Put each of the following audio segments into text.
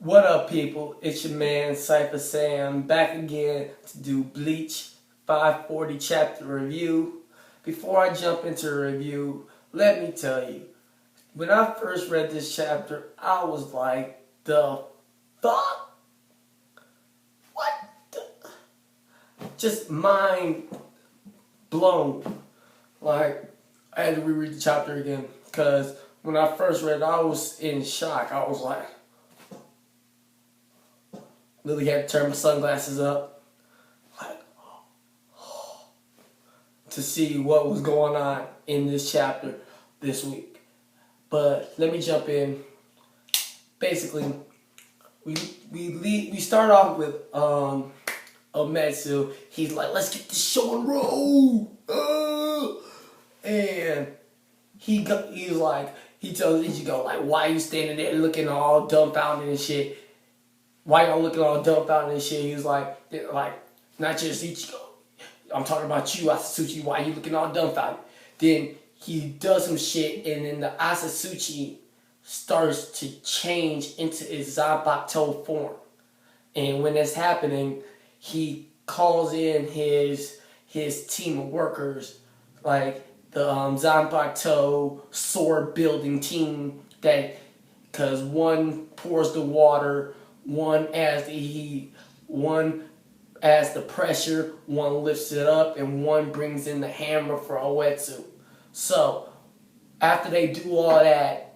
What up, people? It's your man Cypher Sam back again to do Bleach 540 chapter review. Before I jump into the review, let me tell you, when I first read this chapter, I was like, the fuck? What the? Just mind blown. Like, I had to reread the chapter again because when I first read it, I was in shock. I was like, Lily had to turn my sunglasses up, like, to see what was going on in this chapter this week. But let me jump in. Basically, we start off with Ometsu. He's like, let's get this show on roll. And he tells Ichigo, like, why are you standing there looking all dumbfounded and shit? Why y'all looking all dumbfounded and shit? He was like, not just Ichigo. I'm talking about you, Asatsuchi. Why you looking all dumbfounded? Then he does some shit, and then the Asatsuchi starts to change into his Zanpakuto form. And when that's happening, he calls in his team of workers, like the Zanpakuto sword building team, that because one pours the water, one adds the heat, one adds the pressure, one lifts it up, and one brings in the hammer for Oetsu. So, after they do all that,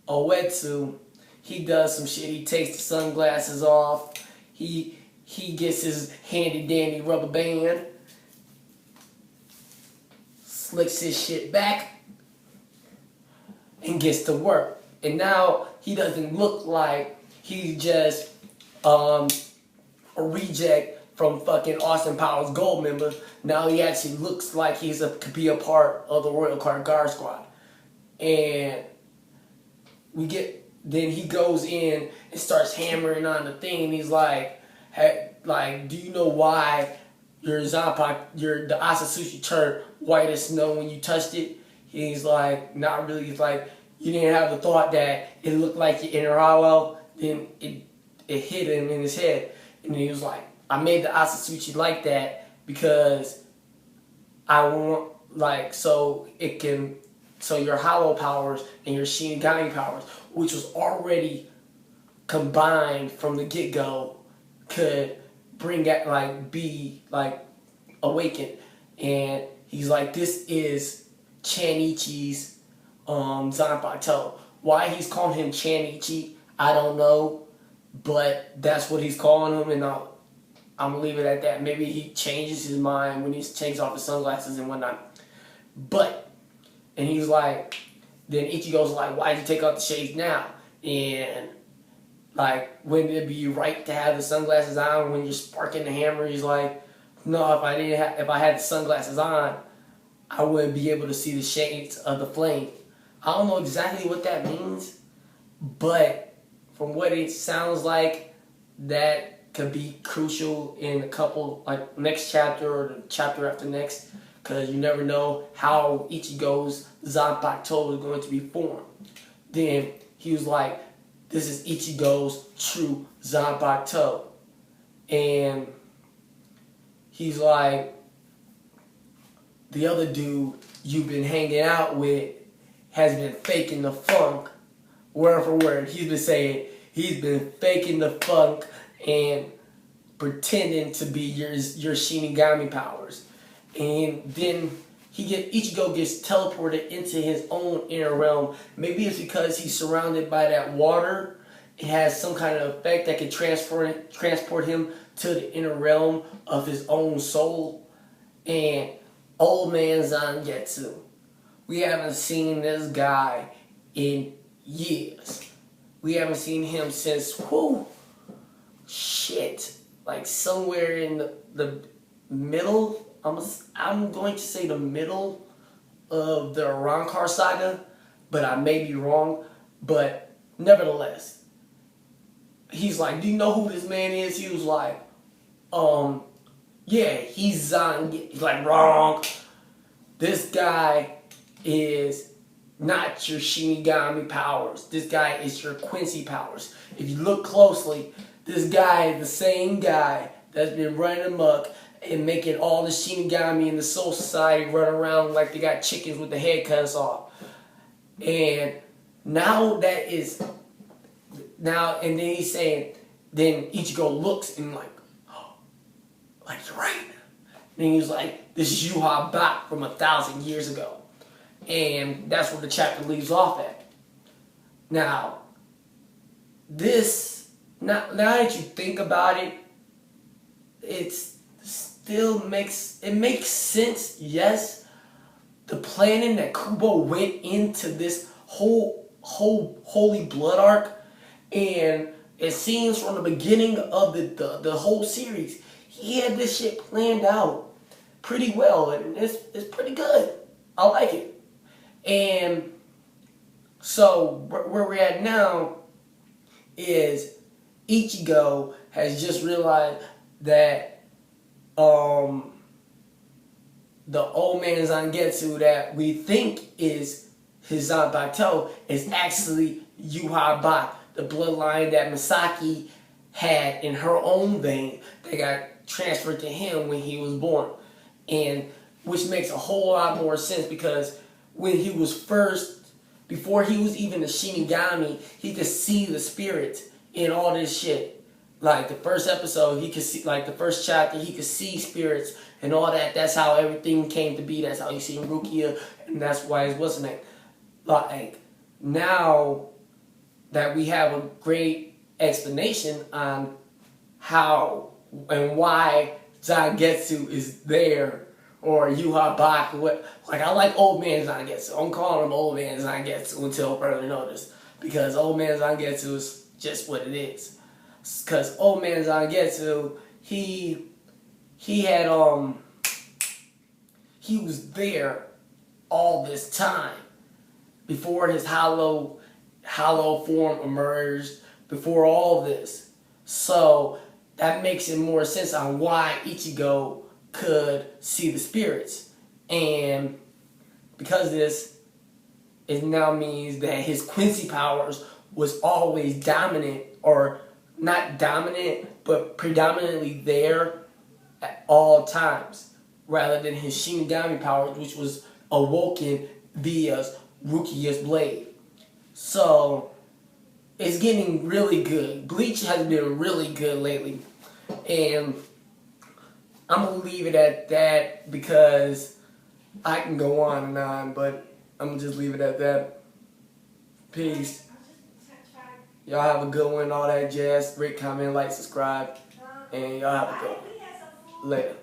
Oetsu, he does some shit. He takes the sunglasses off. He gets his handy dandy rubber band, slicks his shit back, and gets to work. And now he doesn't look like he's just a reject from fucking Austin Powers Gold member. Now he actually looks like could be a part of the Royal Guard Squad. And then he goes in and starts hammering on the thing, and he's like, hey, do you know why the Asatsuchi turned white as snow when you touched it? He's like, not really. He's like, you didn't have the thought that it looked like your inner hollow. Then it hit him in his head, and he was like, I made the Asatsuchi like that because I want, so your hollow powers and your Shinigami powers, which was already combined from the get-go, could be awakened. And he's like, this is Chanichi's Zanpakuto. Why he's calling him Chanichi, I don't know, but that's what he's calling him, and I'm gonna leave it at that. Maybe he changes his mind when he takes off his sunglasses and whatnot. And he's like, then Ichigo's like, why did you take off the shades now? And wouldn't it be right to have the sunglasses on when you're sparking the hammer? He's like, no, if I had the sunglasses on, I wouldn't be able to see the shades of the flame. I don't know exactly what that means, but from what it sounds like, that could be crucial in a couple, next chapter or the chapter after next, because you never know how Ichigo's Zanpakuto is going to be formed. Then he was like, this is Ichigo's true Zanpakuto. And he's like, the other dude you've been hanging out with has been faking the funk, word for word. He's been saying he's been faking the funk and pretending to be your Shinigami powers. And then Ichigo gets teleported into his own inner realm. Maybe it's because he's surrounded by that water. It has some kind of effect that can transport him to the inner realm of his own soul. And old man Zangetsu, we haven't seen this guy in years. We haven't seen him since, somewhere in the middle, I'm going to say the middle of the Rancor saga, but I may be wrong. But nevertheless, he's like, do you know who this man is? He was like, yeah, he's like, wrong. This guy is not your Shinigami powers. This guy is your Quincy powers. If you look closely, this guy is the same guy that's been running amok and making all the Shinigami in the Soul Society run around like they got chickens with the head cut off. And now and then he's saying, then Ichigo looks and like, oh, like you're right. And he was like, this is Yuha Bak from 1,000 years ago. And that's where the chapter leaves off at. Now, now that you think about it, it makes sense, yes. The planning that Kubo went into this whole Holy Blood arc, and it seems from the beginning of the whole series, he had this shit planned out pretty well, and it's pretty good. I like it. And so where we're at now is Ichigo has just realized that the old man Zangetsu that we think is his Zanbato is actually Yuha Bak, the bloodline that Misaki had in her own vein that got transferred to him when he was born. And which makes a whole lot more sense because when he was before he was even a Shinigami, he could see the spirits in all this shit. Like the first episode, he could see, like the first chapter, he could see spirits and all that. That's how everything came to be. That's how you see Rukia, and that's why it wasn't it. Like now that we have a great explanation on how and why Zangetsu is there, or Yuha Bak, like I like Old Man Zangetsu. I'm calling him Old Man Zangetsu until further notice, because Old Man Zangetsu is just what it is. Because Old Man Zangetsu, he was there all this time before his hollow form emerged, before all this. So that makes it more sense on why Ichigo could see the spirits. And because of this, it now means that his Quincy powers was always dominant, or not dominant, but predominantly there at all times, rather than his Shinigami powers, which was awoken via Rukia's blade. So it's getting really good. Bleach has been really good lately, and I'm gonna leave it at that because I can go on and on, but I'm gonna just leave it at that. Peace. Y'all have a good one, all that jazz. Rate, comment, like, subscribe, and y'all have a good one. Later.